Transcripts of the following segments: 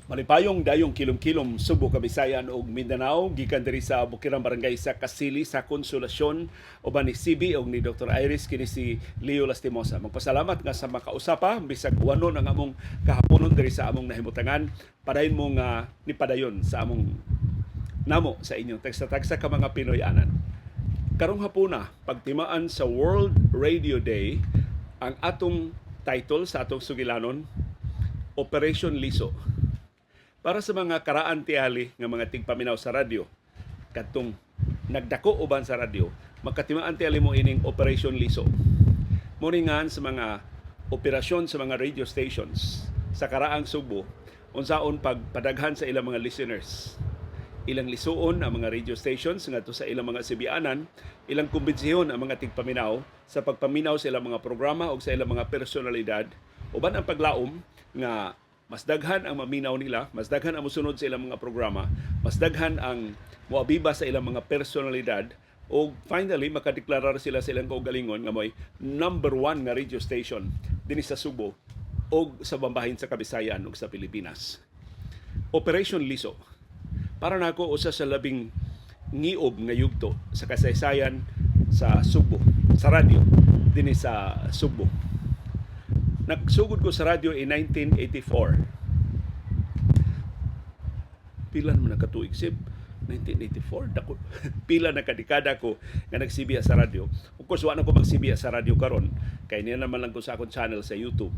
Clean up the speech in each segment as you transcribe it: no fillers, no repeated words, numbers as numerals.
Malipayong dayong kilom-kilom Subo, Kabisayan ug Mindanao gikan diri sa Bukirang Barangay sa Kasili sa Konsolasyon uban ni CB ug ni Dr. Iris kini si Leo Lastimosa. Magpasalamat nga sa makausapa bisag wano ang among kahaponon diri sa among nahimutangan padayon mo nga nipadayon sa among namo sa inyong tagsa-tagsa ka mga Pinoy-anan. Karong hapuna pagtimaan sa World Radio Day ang atong title sa atong sugilanon Operation Liso. Para sa mga karaan tiali nga mga tigpaminaw sa radyo, katong nagdako uban sa radyo, magkatimaan tiali mo ining Operation Liso. Moringan sa mga operasyon sa mga radio stations sa karaang Subo, unsaon pagpadaghan sa ilang mga listeners. Ilang lisuon ang mga radio stations ngadto sa ilang mga sibianan, ilang kumbensyon ang mga tigpaminaw sa pagpaminaw sa ilang mga programa o sa ilang mga personalidad, uban ang paglaom nga mas daghan ang maminaw nila, mas daghan ang musunod sa ilang mga programa, mas daghan ang moabiba sa ilang mga personalidad, o finally makadeklarar sila sa ilang kaugalingon nga may number 1 nga radio station dinhi sa Subo o sa bambahin sa Kabisayan ug sa Pilipinas. Operation Liso. Para nako usa sa labing ngiob nga yugto sa kasaysayan sa Subo, sa radyo dinhi sa Subo. Nagsugod ko sa radyo in 1984. Pila naman nakatuig sip? 1984. Dako, pila na kadekada ko nga nagsibiya sa radyo. Of course, wala na ko magsibiya sa radyo karon kay niya naman lang ko sa akong channel sa YouTube.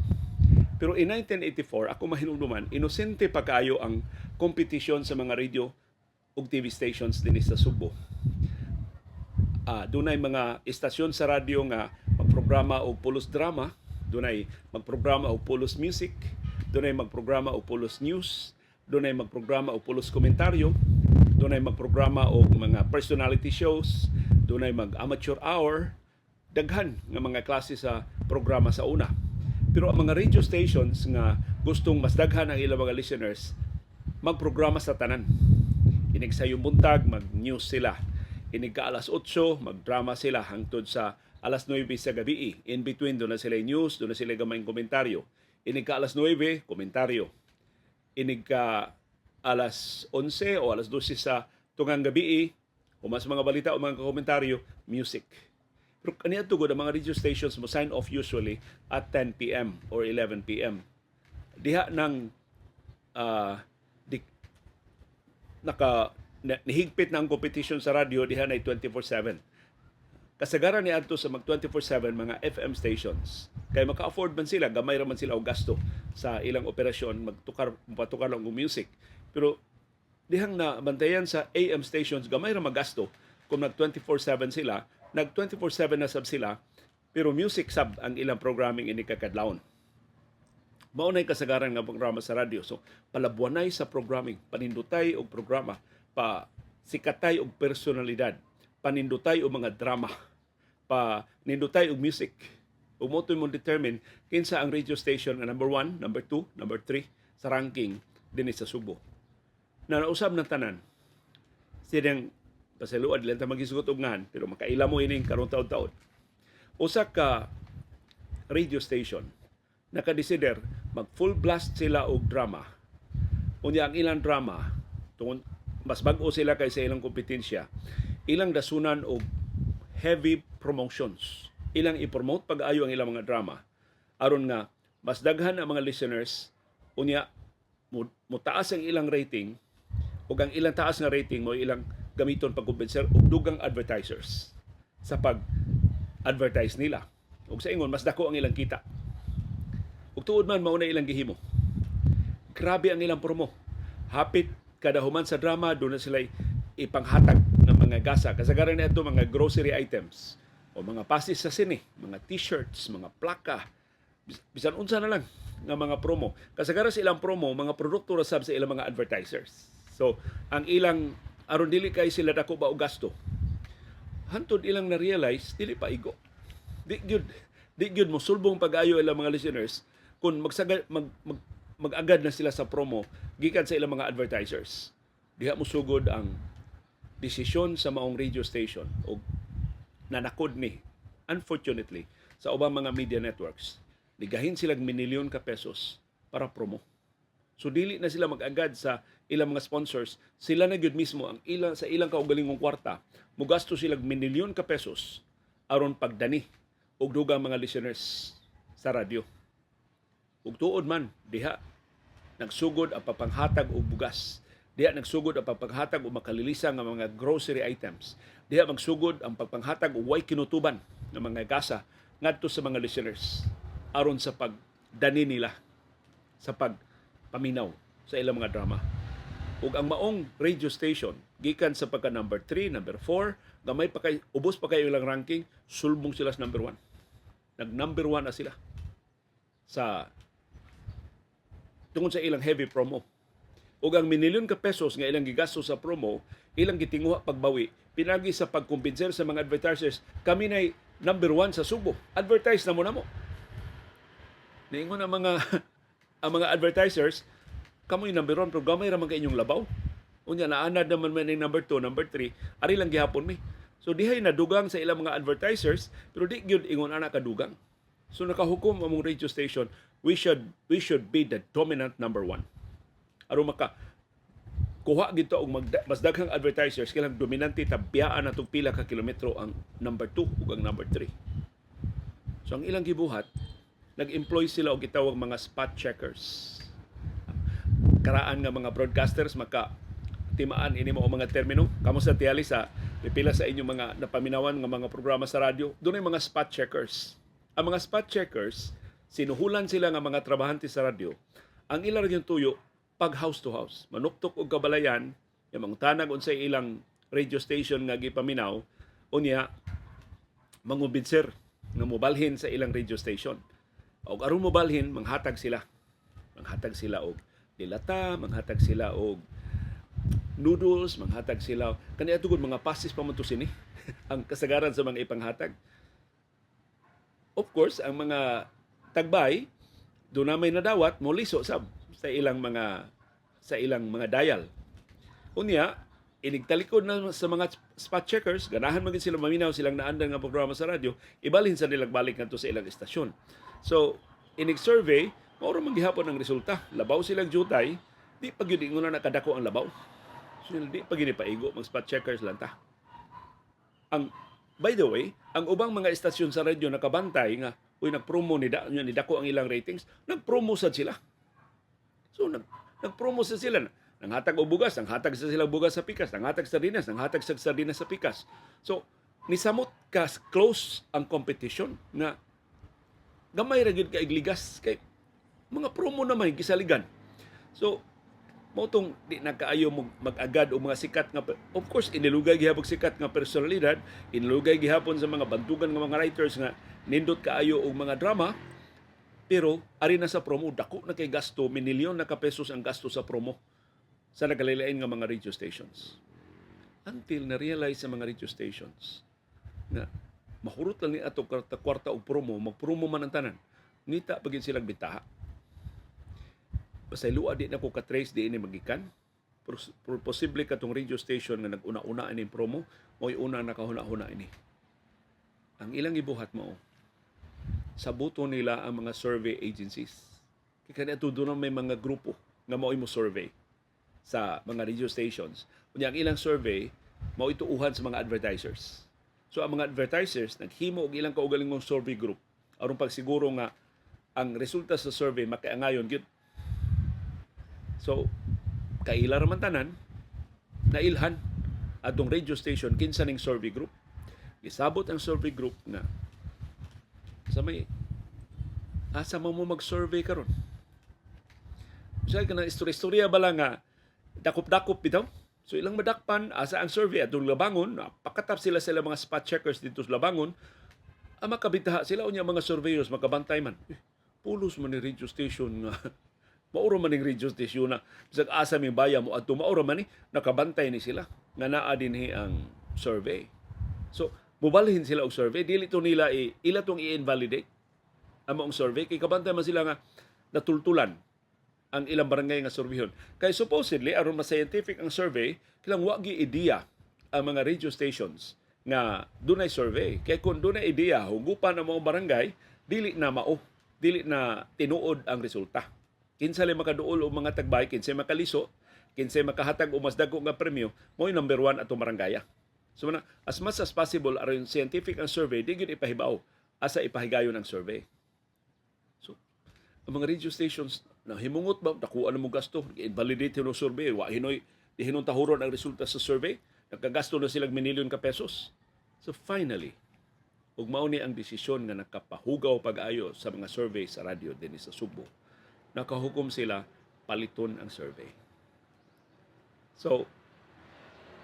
Pero in 1984, ako mahinungduman, inosente pa kaayo ang kompetisyon sa mga radio ug TV stations din sa Subo. Dunay mga istasyon sa radyo nga magprograma og pulos drama, dunay magprograma og pulos music, dunay magprograma og pulos news, dunay magprograma og pulos komentaryo, dunay magprograma og mga personality shows, dunay mag-amateur hour, daghan nga mga klase sa programa sa una. Pero ang mga radio stations nga gustong mas daghan ang ilang mga listeners, magprograma sa tanan. Inig sa yung buntag, mag-news sila. Inig ka alas 8, magdrama sila hangtod sa alas 9 sa gabi. In between, doon na sila news, doon na sila gamayng komentaryo. Inig ka alas 9, komentaryo. Inig ka alas 11 o alas 12 sa tungang gabi, o mas mga balita o mga komentaryo, music. Pero kaniya tugod, ang mga radio stations mo sign off usually at 10 p.m. or 11 p.m. Diha ng nihigpit na ang competition sa radio, diha na 24/7. Kasagaran ni adto sa mag 24/7 mga FM stations. Kay maka-afford man sila, gamay ra man sila og gasto sa ilang operasyon, mapatukar lang og music. Pero dihang na bantayan sa AM stations, gamay ra magasto kung nag 24/7 sila, nag 24/7 na sab sila, pero music sab ang ilang programming ini kakadlawon. Mao nay kasagaran nga programa sa radyo. So palabuanay sa programming, panindutay og programa, pa sikatay og personalidad, panindutay og mga drama, panindutay og music. Ug mo to mo determine kinsa ang radio station nga number 1, number 2, number 3 sa ranking dinhi sa Subo. Na nausab ng tanan. Sidang pasaluad lang ta magisugot og ngan, pero makaila mo ining karon taon-taon. Usa ka radio station nakadesider mag full blast sila og drama. Unya ang ilang drama tungod mas bag-o sila kaysa ilang kompetensya, ilang dasunan og heavy promotions. Ilang i-promote pag-ayo ang ilang mga drama aron nga mas daghan ang mga listeners, unya mutaas ang ilang rating, ug ang ilang taas nga rating mo ilang gamiton pagkumpenser og dugang advertisers sa pag-advertise nila. Ug sa ingon mas dako ang ilang kita. Ug tuod man mao na ilang gihimo. Grabe ang ilang promo. Hapit kada human sa drama, doon na sila ipanghatag ng mga gasa. Kasagaran na ito mga grocery items o mga pasis sa sine, mga t-shirts, mga plaka, bisan unsa na lang nga mga promo. Kasagaran sa ilang promo, mga produkto ra sab sa ilang mga advertisers. So, ang ilang aron dili kay sila dako ba og gasto. Hantod ilang na-realize dili pa igo. Di gyud mo sulbong pag-ayo ilang mga listeners kung mag-agad na sila sa promo gikan sa ilang mga advertisers. Diha mo sugod ang desisyon sa maong radio station o nanakod ni, unfortunately, sa ubang mga media networks. Ligahin silang minilyon ka pesos para promo. So dili na sila mag-agad sa ilang mga sponsors. Sila na gyud mismo ang ilang sa ilang kaugalingong kwarta, mugasto sila milyon ka pesos aron pagdani og dugang mga listeners sa radyo. Ug tuod man diha nagsugod ang papanghatag og bugas. Diha nagsugod ang papanghatag og makalilisa nga mga grocery items. Diha magsugod ang pagpanghatag og way kinutuban ng mga gasa ngadto sa mga listeners aron sa pagdani nila sa pagpaminaw sa ilang mga drama. Ug ang maong radio station gikan sa pagka number 3, number 4, gamay pa kay ubos pa kayo ilang ranking, sulbong sila sa number 1. Nag number 1 na sila sa tungod sa ilang heavy promo. Ug ang minilyon ka pesos nga ilang gigasto sa promo, ilang gitinguha pagbawi, pinagi sa pagkumbinser sa mga advertisers, kami nay number 1 sa Subo. Advertise na mo na mo. Niingon ang mga ang mga advertisers, kamoy number 1 pero gamay ra man kay inyong labaw. Unya naanad naman man yung number 2, number 3, ari lang gihapon mi. So dihay nadugang sa ilang mga advertisers pero di gyud ingon ana kadugang. So nakahukom among radio station, we should be the dominant number 1. Aron maka kuha gito og mas daghang advertisers kilang dominante tabiyaan atong pila ka kilometro ang number 2 ug ang number 3. So ang ilang gibuhat, nag-employ sila og gitawag mga spot checkers. Karaan nga mga broadcasters maka timaan ini mo mga termino. Kamo sa tiyali sa pipila sa inyong mga napaminawan nga mga programa sa radyo, dunay mga spot checkers. Ang mga spot checkers, sinuhulan sila nga mga trabahante sa radyo. Ang ilang yung tuyo pag house to house, manuktok og kabalayan, yung mga tanag unsay ilang radio station nga gipaminaw, unya mangubinsir nga mobalhin sa ilang radio station. Og aron mobalhin, manghatag sila. Manghatag sila og dilata, manghatag sila og noodles, manghatag sila. Kani atugod mga pasis pa man to sini. Ang kasagaran sa mga ipanghatag. Of course, ang mga tagbay do na may nadawat mo liso sa ilang mga dial. Unya, inigtalikod na sa mga spot checkers, ganahan magin sila maminaw silang naandan nga programa sa radyo, ibalhin sa nilang balik ngadto sa ilang istasyon. So, inig-survey, mauro man gihapon ang resulta. Labaw silang jutay, di pa gyud ingon na nakadako ang labaw. So, di pa gyud paigo mag spot checkers lang ta. By the way, ang ubang mga istasyon sa radyo nakabantay nga nagpromo ni dako ang ilang ratings, nagpromo sad sila. So nagpromo sa sila, nanghatag og bugas, nanghatag sa sila bugas sa pikas, nanghatag sardinas, nanghatag sa sardinas sa pikas. So nisamot ka close ang competition na gamay ra gyud ka igligas kay mga promo naman gisaligan. So mao tong di nagkaayo mag-agad og mga sikat nga, of course inilugay gihapon sikat nga personalidad, inilugay gihapon sa mga bantugan nga mga writers nga nindot kaayo og mga drama, pero ari na sa promo dako na kay gasto, minilyon na ka pesos ang gasto sa promo sa nagkalilain nga mga radio stations. Until na-realize sa mga radio stations na mahurot lang ni ato kwarta og promo, magpromo man ang tanan, ngita pagin silang bitaha. Basta luwa di na ko ka-trace di ini magikan. Posible ka tong radio station nga nag-una-una ini promo, mo'y una nakahuna-huna ini. Ang ilang ibuhat mo, sabuto nila ang mga survey agencies. Kaya doon may mga grupo nga mo'y mo survey sa mga radio stations. Kunya ang ilang survey, mo'y tuuhan sa mga advertisers. So ang mga advertisers, naghimo og ilang kaugalingong survey group aron pagsiguro nga ang resulta sa survey makiangayon gyud. So, kaila raman tanan, nailhan atong radio station kinsa ning survey group. Isabot ang survey group na sa may asa mo mag-survey karon. Sa kanang istorya bala nga dakop-dakop bitaw. So ilang madakpan asa ang survey atong Labangon, pakatap sila mga spot checkers dito sa Labangon. Ang makabitaha sila unya mga surveyors makabantay man. Pulos man ni radio station nga mauro man ning radio station na bisag asa mi baya mo adto mauro man ni nakabantay ni sila nga naa dinhi ang survey. So mubalhin sila og survey, dili to nila ila tong i-invalidate ang maong survey kay kabantay man sila nga natultulan ang ilang barangay nga surbihon. Kay supposedly aron mas scientific ang survey, kilang wa gi ideya ang mga radio stations nga dunay survey. Kay kung dunay ideya hugupan ang mga barangay, dili na tinuod ang resulta. Kinsa lang makaduol og mga tagbay, kinsa makaliso, kinsa makahatag og mas dagko nga premyo, mo'y number 1 atong barangaya. So as much as possible aron scientific ang survey, di gyud ipahibaw asa ipahigayon ang survey. So ang mga radio stations na himungot ba nakuha na mo gasto, invalidate no survey, wa hinoy di hinuntahuron ang resulta sa survey, nagkagasto na silang minilyon ka pesos. So finally, ug mao ni ang desisyon nga nakapahugaw pag-ayo sa mga survey sa radyo dinhi sa Subo. Nakahukom sila paliton ang survey. So,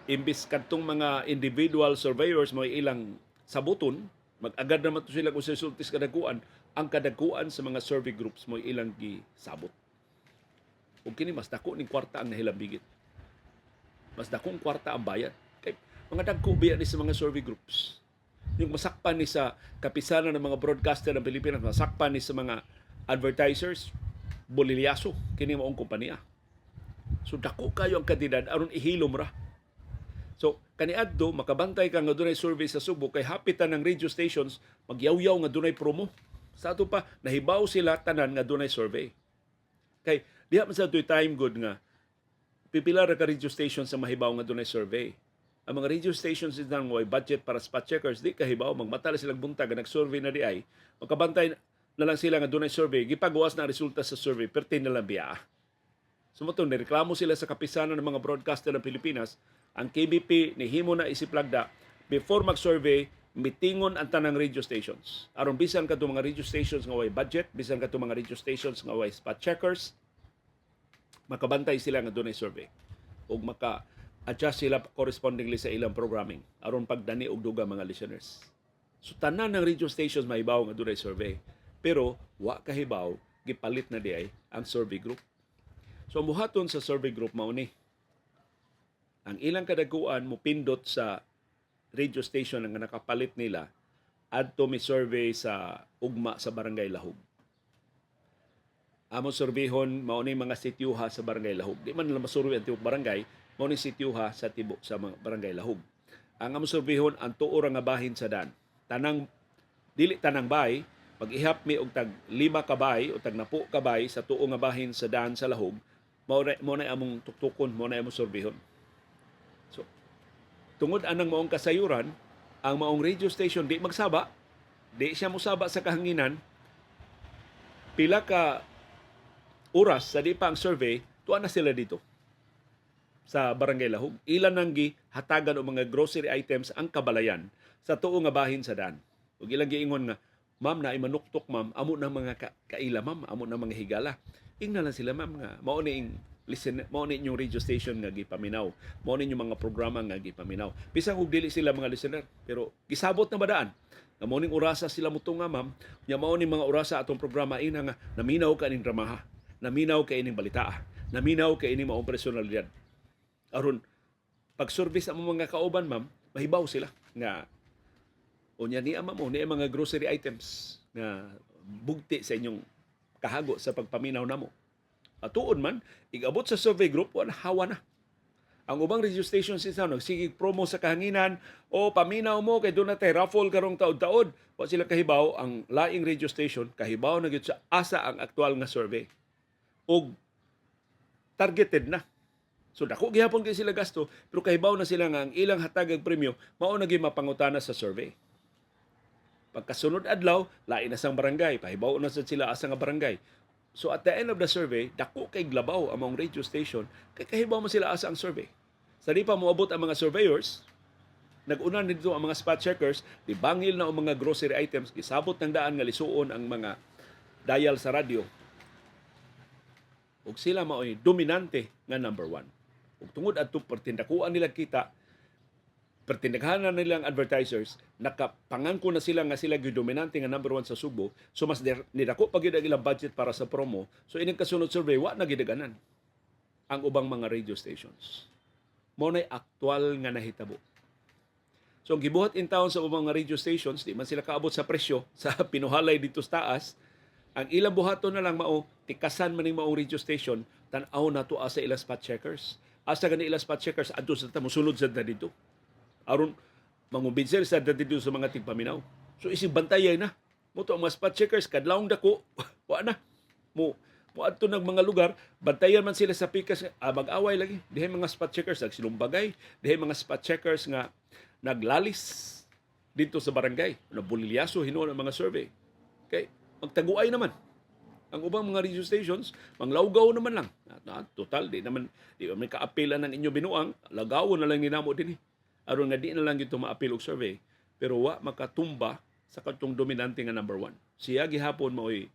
imbis kadtong mga individual surveyors mo ilang sabuton, mag-agad naman to sila kung sa resultis kadaguan, ang kadaguan sa mga survey groups mo ilang gisabot. Ug kini mas dako ning kwarta ang nahilambigit. Mas dakong kwarta ang bayad. Kay mga dagko biya ni sa mga survey groups. Yung masakpan ni sa kapisanan ng mga broadcaster ng Pilipinas, masakpan ni sa mga advertisers, bolilyaso kini maong kompanya. So dako kayo ang kandidat aron ihilom ra. So kaniadto makabantay ka nga dunay survey sa Subo kay hapitan ng radio stations magyaw-yaw nga dunay promo. Sa ato pa nahibaw sila tanan nga dunay survey. Kay diha man sa time good nga pipila ra ka radio stations sa mahibaw nga dunay survey. Ang mga radio stations is nang way budget para spot checkers, di kahibaw magmatala silang buntag nga nag-survey na di ay makabantay na lang sila nga dunay survey, gipagawas na resulta sa survey, pertin na lang biya. Sumutong, nireklamo sila sa kapisanan ng mga broadcaster ng Pilipinas, ang KBP nihimo na isiplagda, before mag-survey, mitingon ang tanang radio stations. Aron bisan ka mga radio stations nga way budget, bisan ka mga radio stations nga way spot checkers, makabantay sila nga dunay survey. O maka-adjust sila correspondingly sa ilang programming, aron pagdani og duga mga listeners. So tanan ng radio stations mahibaw nga dunay survey. Pero wa kahibaw gipalit na diay ang survey group. So muhaton sa survey group mao ni ang ilang kadaguan mo pindot sa radio station nga nakapalit nila adto mi survey sa ugma sa Barangay Lahog. Amo surbehon mao ni mga sityuha sa Barangay Lahog. Di man lang masurvey ang tibuok barangay, mao ni sityuha sa tibuok sa mga Barangay Lahog. Ang amo surbehon ang tuo ra nga bahin sa dan. Dili tanang bay, pag-ihap mi og tag 5 kabay o tag 10 kabay sa tuo nga bahin sa daan sa Lahog, mao na among tuktukon, mao na among sorbihon. So, tungod anang maong kasayuran, ang maong radio station di magsaba, di siya musaba sa kahanginan, pila ka oras sa di pa ang survey, tuwa na sila dito sa Barangay Lahog. Ilan nang gihatagan o mga grocery items ang kabalayan sa tuo nga bahin sa daan. Ug ilang giingon nga, ma'am na imanuktok ma'am, amo na mga kaila ma'am, amo na mga higala. Ingna lang sila ma'am nga mao ni inyong radio station nga gipaminaw. Mao ni inyong mga programa nga gipaminaw. Bisan og dili sila mga listener, pero gisabot na badaan. Nga mao ning orasa sila mutunga ma'am, nya mao ni mga orasa atong programa ina nga naminaw ka ning dramaha, naminaw ka ining balita, naminaw ka ining maong personalidad. Aron pag-service ang mga kauban ma'am, mahibaw sila nga unya ni ma'am ni mga grocery items na bugti sa inyong kahago sa pagpaminaw namo. At tuon man, igabot sa survey group, wala hawa na. Ang ubang radio stations sa nagsigig promo sa kahanginan o paminaw mo kay doon natin raffle karong taod-taod. Wa sila kahibaw, ang laing radio station, kahibaw na gyud sa asa ang aktual nga survey. O targeted na. So dako gihapon kay sila gasto, pero kahibaw na sila nga ang ilang hatagag premyo mao na gyud mapangutana sa survey. Pagkasunod adlaw, lain na sang barangay, pahibaw na sad sila asa nga barangay. So at the end of the survey, dako kay glabaw among radio station, kay kahibaw mo sila asa ang survey. Sa di pa moabot ang mga surveyors, nag-una nito ang mga spot checkers, dibangil na ang mga grocery items, gisabot ng daan nga lisuon ang mga dial sa radio. Ug sila mao'y dominante nga number 1. Ug tungod adto pertindakuan nila kita, pertindaghanan nilang advertisers, nakapangangko na sila nga sila dominante nga number 1 sa Subo, so mas nidako pa gyud ang ilang budget para sa promo, so ining kasunod survey wa na gidaganan ang ubang mga radio stations. Mao nay aktual nga nahitabo. So ang gibuhat in town sa ubang mga radio stations, di man sila kaabot sa presyo sa pinuhalay dito sa taas, ang ilang buhaton na lang mao tikasan man ning maong radio station, tan-aw na to sa ilang spot checkers. Asa gani ilang spot checkers adto sa musulod sa dito. Aron mangumbinser sa dito sa mga tigpaminaw. So isig bantayay na. Mo to ang mga spot checkers kadlawng dako. Wa na. Mo Moadto nag mga lugar, bantayan man sila sa pikas, mag-away lagi. Dihay mga spot checkers nagsilumbagay, dihay mga spot checkers nga naglalis dito sa barangay, nabulilyaso hinuon ang mga survey. Okay, magtaguay naman ang ubang mga radio stations, manglawgaw naman lang. Total, di man kaapilan ng inyo binuang, lagawon na lang ginamo din eh. Aron nga di na lang ito maapil og survey, pero wa makatumba sa katong dominante nga number 1. Siya gihapon mao'y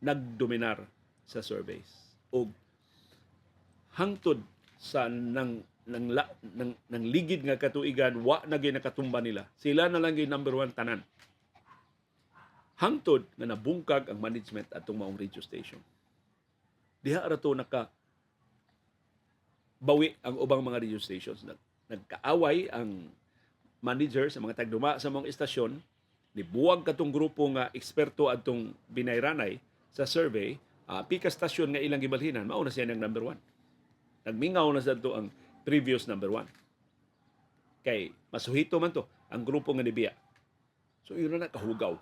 nagdominar sa surveys. O hangtod sa nang ligid nga katuigan, wa na gyud nakatumba nila. Sila na lang gyud number 1 tanan. Hangtod nga nabungkag ang management atong maong radio station. Diha ra to bawi ang ubang mga radio stations. Nagkaaway ang manager sa mga tagduma sa mga istasyon, nibuwag katong grupo nga eksperto atong binayranay sa survey, pika stasyon nga ilang gibalhinan, mao na siya ng number 1. Nagmingaw na sa to ang previous number 1. Kay masuhito man to ang grupo nga nibiya. So yun na kahugaw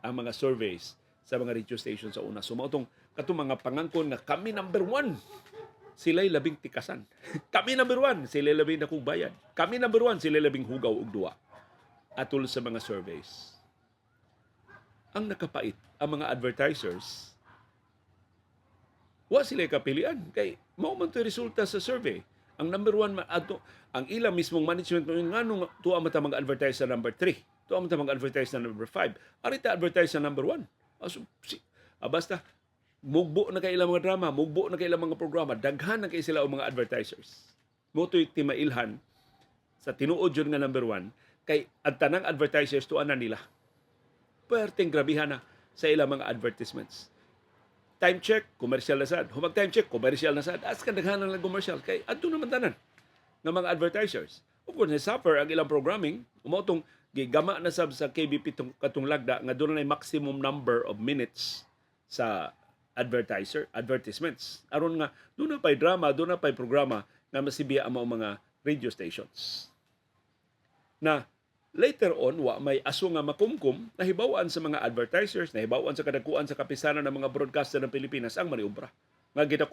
ang mga surveys sa mga radio station sa una. So mautong katong mga pangangkon nga kami number 1, sila'y labing tikasan. Kami number 1, sila'y labing dakong bayad. Kami number 1, sila'y labing hugaw og duwa. Atul sa mga surveys. Ang nakapait, ang mga advertisers, wa sila kapilian. Kay mao man to resulta sa survey. Ang number 1 ang ilang mismong management nganong tuwa man ta mag-advertise sa number 3. Tuwa man ta mag-advertise sa number 5. Ari ta advertise sa number 1. Basta mugbo na kay ilang mga drama, mugbo na kay ilang mga programa, daghan na kay sila og mga advertisers. Mo to'y timailhan sa tinuod jud nga number 1 kay ang tanang advertisers tuwa na nila. Perting grabihan na sa ilang mga advertisements. Time check, commercial na sad. Humag time check, commercial na sad. As kadaghanan lang commercial. Kay adto naman tanan ng mga advertisers. Of course, suffer ang ilang programming. Umotong gigama na sab sa KBP katong lagda nga doon na maximum number of minutes sa advertisements. Aron nga doon na pa'y drama, doon na pa'y programa na masibiya ang mga radio stations. Na later on, wa may aso nga makumkum, nahibawaan sa mga advertisers, nahibawaan sa kadakuan sa kapisanan ng mga broadcaster ng Pilipinas ang maniobra. Nga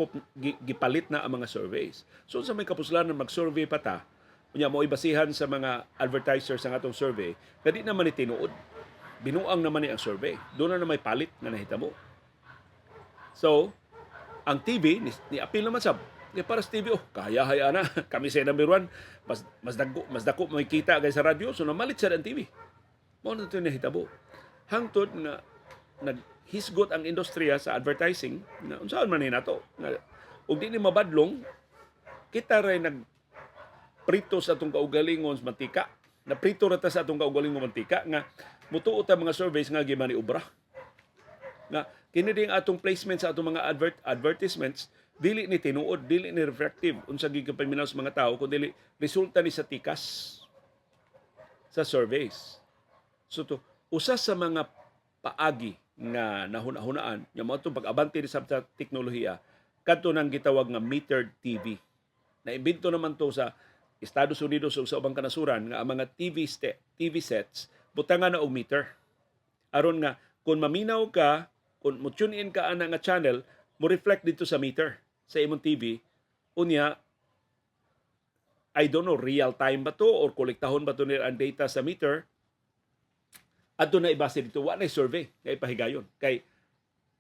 gipalit na ang mga surveys. So sa may kapuslanan mag-survey pa ta, kunya mo ibasihan sa mga advertisers ang atong survey, kadi naman ni tinuod. Binuang naman ni ang survey. Doon na may palit na nahitabo. So, ang TV, ni apil naman sab. Para sa TV, kaya na. Kami sa number 1, mas dako makikita kay sa radyo, so namalit sa ang TV. Mao na ito nahitabo. Hangtod nga naghisgot ang industriya sa advertising, na unsaon man ni nato. Ug di ni mabadlong, kita ray prito sa atong kaugalingon sa mantika. Na prito rata sa atong kaugalingon mantika nga mutuot ang mga surveys nga gimani ubra. Nga kini ding atong placement sa atong mga advertisements dili ni tinuod, dili ni reflective unsa gyud paminaw sa mga tawo kundi resulta ni sa tikas sa surveys. So to usa sa mga paagi nga nahuna-hunaan nya mao tong pag-abante ni sa teknolohiya kadto nang gitawag nga metered TV. Naimbento naman to sa Estados Unidos o sa ubang kanasuran nga ang mga TV sets butangan na og meter. Aron nga kung maminaw ka, kung mo-tune in ka ana nga channel, mo reflect dito sa meter sa imong TV. Unya, I don't know, real time ba to or kolektahon ba to nila ang data sa meter? Adto na ibase dito, wa na survey kay pahigayon. Kay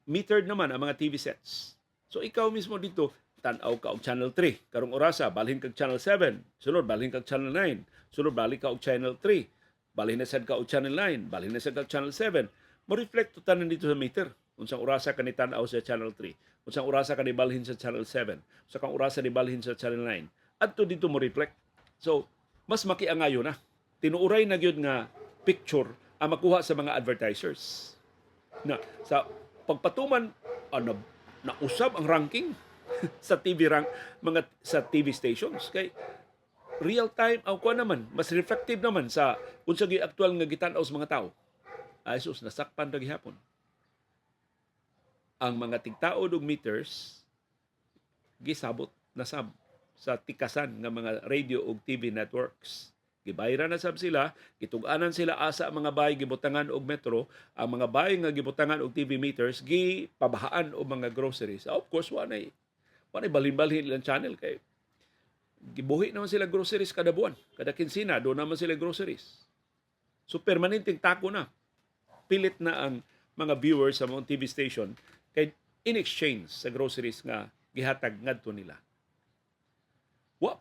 metered naman ang mga TV sets. So ikaw mismo dito, tanaw ka og channel 3. Karong orasa, balhin kag channel 7. Sunod, balhin kag channel 9. Sunod, balik ka og channel 3. Balhin na sad ka og channel 9. Balhin na sad ka og channel 7. Mo-reflect to tanan dito sa meter. Unsang orasa ka ni tanaw sa channel 3. Unsang orasa ka ni balhin sa channel 7. Unsang kang orasa ni balhin sa channel 9. Adto dito mo reflect. So, mas makiangayo na. Tinuuray na gyud nga picture ang makuha sa mga advertisers. Na sa pagpatuman nausab ang ranking sa TV stations kay real time ang kuha naman mas reflective naman sa unsa gyud aktual nga gitan-aw sa mga tawo. Ay sus, nasakpan ra gihapon ang mga tigtaod og meters gisabot nasab sa tikasan nga mga radio ug TV networks Gibayran na sab sila, gitug-anan sila asa ang mga bahay gibutangan og metro, ang mga bahay nga gibutangan og TV meters gipabahaan og mga groceries. Of course, wanay balhin-balhin ilang channel kay gibuhi naman sila groceries kada buwan, kada kinsina, doon naman sila groceries. So permanenteng tako na. Pilit na ang mga viewers sa mga TV station kay in exchange sa groceries nga gihatag ngadto nila. Wa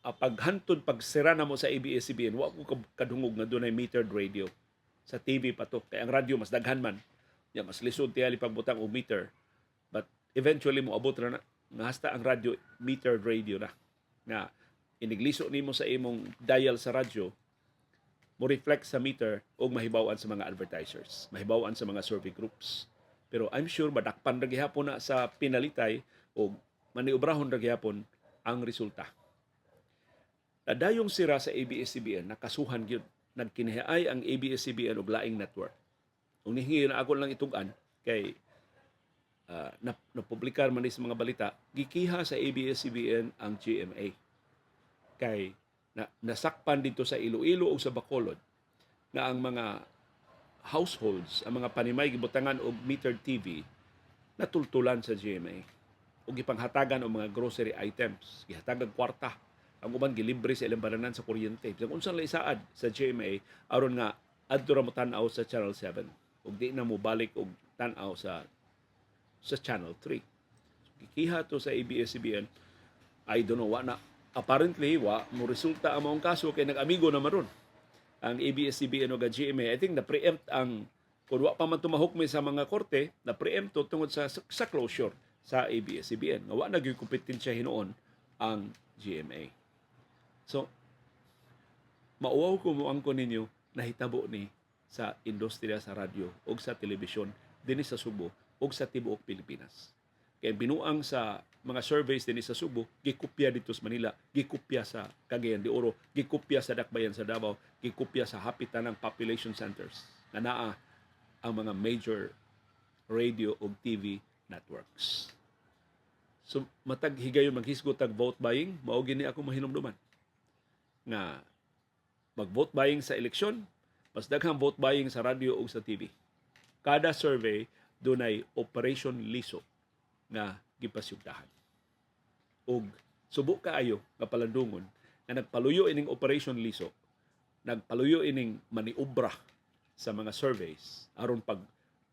paghantod pagsira na mo sa ABS-CBN, wa ko kadungog nga dunay metered radio sa TV pa to. Kaya ang radyo mas daghan man, ya mas lisod tiyali pagbutang og meter. But eventually mo abot ra na nga hasta ang radyo metered radio na. Nga inigliso nimo sa imong dial sa radyo, mo reflect sa meter o mahibawan sa mga advertisers, mahibawan sa mga survey groups. Pero I'm sure madakpan ra gihapon na sa pinalitay o maniobrahon ra gihapon ang resulta. Nadayong sira sa ABS-CBN, nakasuhan gyud. Nagkinihay ang ABS-CBN og laing network. Kung nihingi na ako lang itugan kay napublikar man sa mga balita, gikiha sa ABS-CBN ang GMA. Kay nasakpan dito sa Iloilo o sa Bacolod na ang mga households, ang mga panimay gibutangan og metered TV natultulan sa GMA o gipanghatagan og mga grocery items, gihatagan kwarta. Ang uban gilibre sa ilang bananan sa kuryente. Kung unsang laisaad sa GMA aron nga adto ra mo tan-aw sa Channel 7 ug di na mo balik og tan-aw sa Channel 3. So, gikiha to sa ABS-CBN. I don't know, apparently, mo resulta ang maong kaso kay nag-amigo na maron ang ABS-CBN o GMA. I think na-preempt kung wa pa man tumahukmi sa mga korte, na-preempt to tungod sa closure sa ABS-CBN. Nga wa naging kompetensya hinoon ang GMA. So, mauwaw ko mo ang ninyo na hitabo ni sa industriya sa radyo o sa telebisyon din sa Subo o sa tibuok Pilipinas. Kaya binuang sa mga surveys din sa Subo, gikopya dito sa Manila, gikopya sa Cagayan de Oro, gikopya sa Dakbayan sa Davao, gikopya sa hapitan ng population centers na naa ang mga major radio o TV networks. So matag higayon maghisgot tag vote buying, mao gini ako mahinumduman nga mag-vote buying sa eleksyon, mas daghang vote buying sa radio o sa TV. Kada survey dunay Operation Liso nga gipasyugdahan. Og subo kaayo nga palandungon nga nagpaluyo ining Operation Liso, nagpaluyo ining maniobra sa mga surveys aron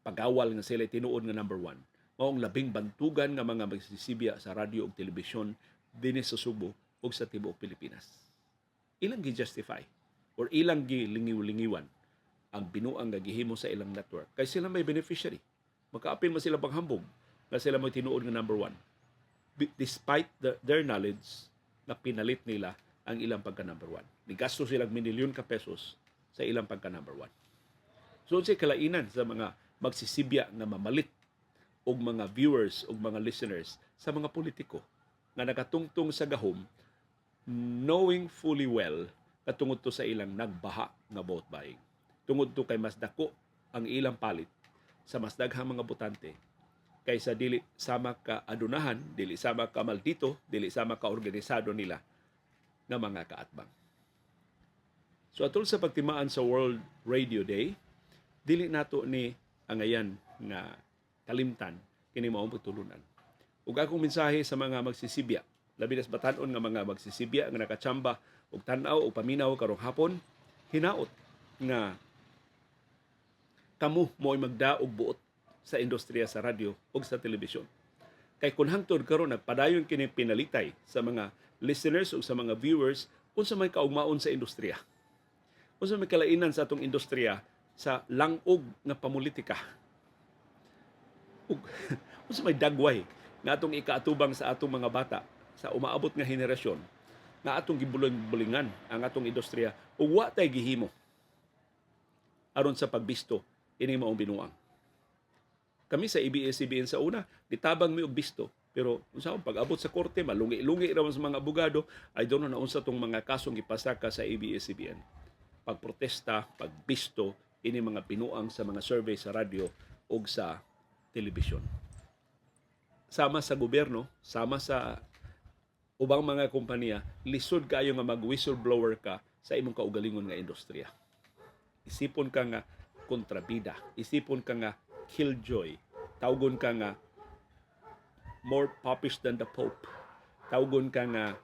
pagawal nga sila tinuod nga number 1. Maong labing bantugan nga mga magsisibya sa radio ug telebisyon dinhi sa Subo ug sa tibuok Pilipinas. Ilang gi-justify or ilang gilingiw-lingiwan ang binuang nga gihimo sa ilang network kay sila may beneficiary. Makaapil man sila paghambog na sila may tinuod nga number 1 despite their knowledge na pinalit nila ang ilang pagka number 1. Nigasto sila milyon ka pesos sa ilang pagka number 1. So unsay kalainan sa mga magsisibya nga mamalit og mga viewers og mga listeners sa mga politiko nga nakatungtong sa gahom knowing fully well katungod to sa ilang nagbaha nga vote buying. Tungod to kay mas dako ang ilang palit sa mas daghang mga botante kaysa dili sama ka adunahan, dili sama ka maldito, dili sama ka organisado nila nga mga kaatbang. So atol sa pagtimaan sa World Radio Day, dili nato ni angayan nga kalimtan kini maong pagtulunan. Ug akong mensahe sa mga magsisibya, labi nas batan-on nga mga magsisibya nga nakatsamba og tan-aw o paminaw karong hapon, hinaot nga kamo mo'y magdaog buot sa industriya sa radyo o sa telebisyon. Kay kung hangtod karon nagpadayon kini pinalitay sa mga listeners o sa mga viewers unsa may kaugmaon sa industriya. Unsa may kalainan sa atong industriya sa langog nga pamulitika. Ug unsa may dagway nga atong ikaatubang sa atong mga bata sa umaabot nga henerasyon na atong gibuling-bulingan ang atong industriya ug wa tay gihimo aron sa pagbisto ini maong binuang. Kami sa ABS-CBN sa una, nitabang mi og bisto. Pero unsa pag-abot sa korte, malungi-lungi ra man sa mga abogado, I don't know na unsa tong mga kasong ipasaka sa ABS-CBN. Pagprotesta, pagbisto, ini mga binuang sa mga survey sa radyo o sa telebisyon. Sama sa gobyerno, sama sa ubang mga kompanya, lisod kayo nga mag-whistleblower ka sa imong kaugalingon nga industriya. Isipon ka nga kontrabida, isipon ka nga killjoy, tawgon ka nga more popish than the Pope, tawgon ka nga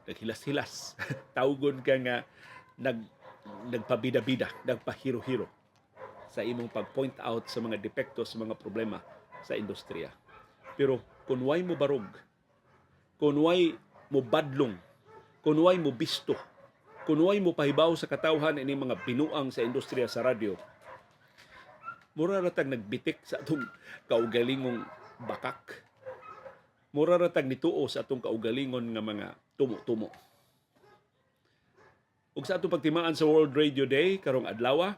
naghilas-hilas, tawgon ka nga nagpabida-bida, nagpahiro-hiro sa imong pag-point out sa mga depekto, sa mga problema sa industriya. Pero kung way mo barog, kung way mo badlong, kung way mo bisto, kung way mo pahibaw sa katawhan ini mga binuang sa industriya sa radyo, mura ratag nagbitik sa atong kaugalingong bakak. Mura ratag nituo sa atong kaugalingon nga mga tumo-tumo. Ug sa atong pagtimaan sa World Radio Day karong adlaw,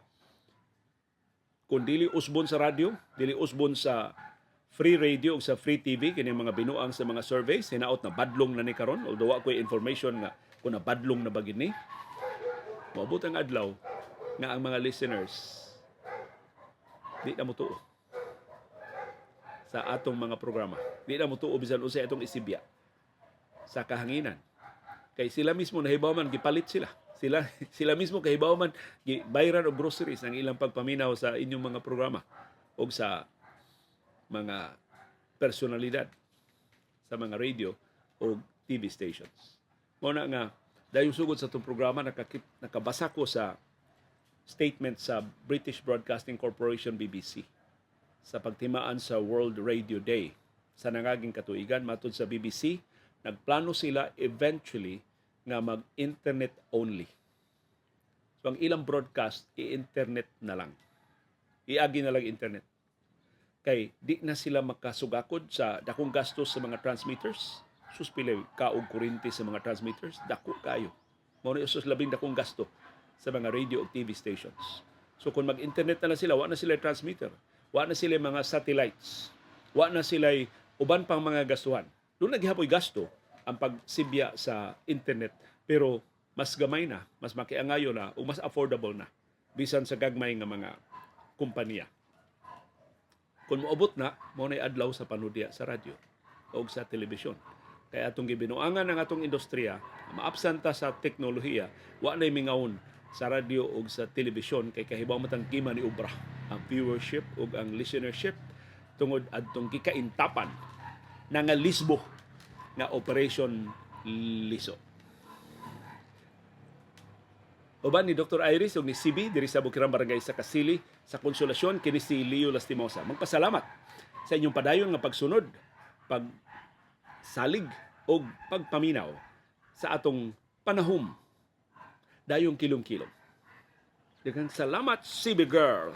kung dili usbon sa radyo, dili usbon sa free radio o sa free TV, kini mga binuang sa mga surveys, hinaot na badlong na ni karon, although ako information nga kung na badlong na ba gini. Maabot ang adlaw nga ang mga listeners di na mutuo sa atong mga programa. Di na mutuo bisan unsay atong isibya sa kahanginan. Kay sila mismo nahibaw man gipalit sila. Sila mismo kahibaw man gibayran og groceries ang ilang pagpaminaw sa inyong mga programa o sa mga personalidad sa mga radio o TV stations. Mao na nga dayong sugod sa itong programa, nakabasa ko sa statement sa British Broadcasting Corporation, BBC, sa pagtimaan sa World Radio Day. Sa nangaging katuigan, matod sa BBC, nagplano sila eventually nga mag-internet only. So ang ilang broadcast, i-internet na lang. Iagi na lang internet. Kay di na sila makasugakod sa dakong gastos sa mga transmitters. Suspilay kaog kuryente sa mga transmitters, dako kayo. Mao ni usos labing dakong gasto sa mga radio o TV stations. So kung mag-internet na sila, wa na sila transmitter, wa na sila mga satellites, wa na sila uban pang mga gastuhan. Doon naghihapoy gasto ang pagsibya sa internet, pero mas gamay na, mas makiangayo na, o mas affordable na bisan sa gagmay nga mga kumpanya. Kung moabot na, mo na adlaw sa panudya sa radyo o sa telebisyon. Kaya atong gibinuangan ng atong industriya, maabsanta sa teknolohiya, wa na mingawon sa radyo o sa telebisyon kay kahibaw matang kima ni ubra ang viewership o ang listenership tungod adtong gikaintapan na nga lisbo nga Operation Liso. Uban ni Dr. Iris o ni CB diri sa Bukirang Barangay sa Kasili sa Konsolasyon, kini si Leo Lastimosa. Magpasalamat sa inyong padayon nga pagsunod, pagsalig o pagpaminaw sa atong panahom dayong kilom-kilom. Daghang salamat, CB Girl.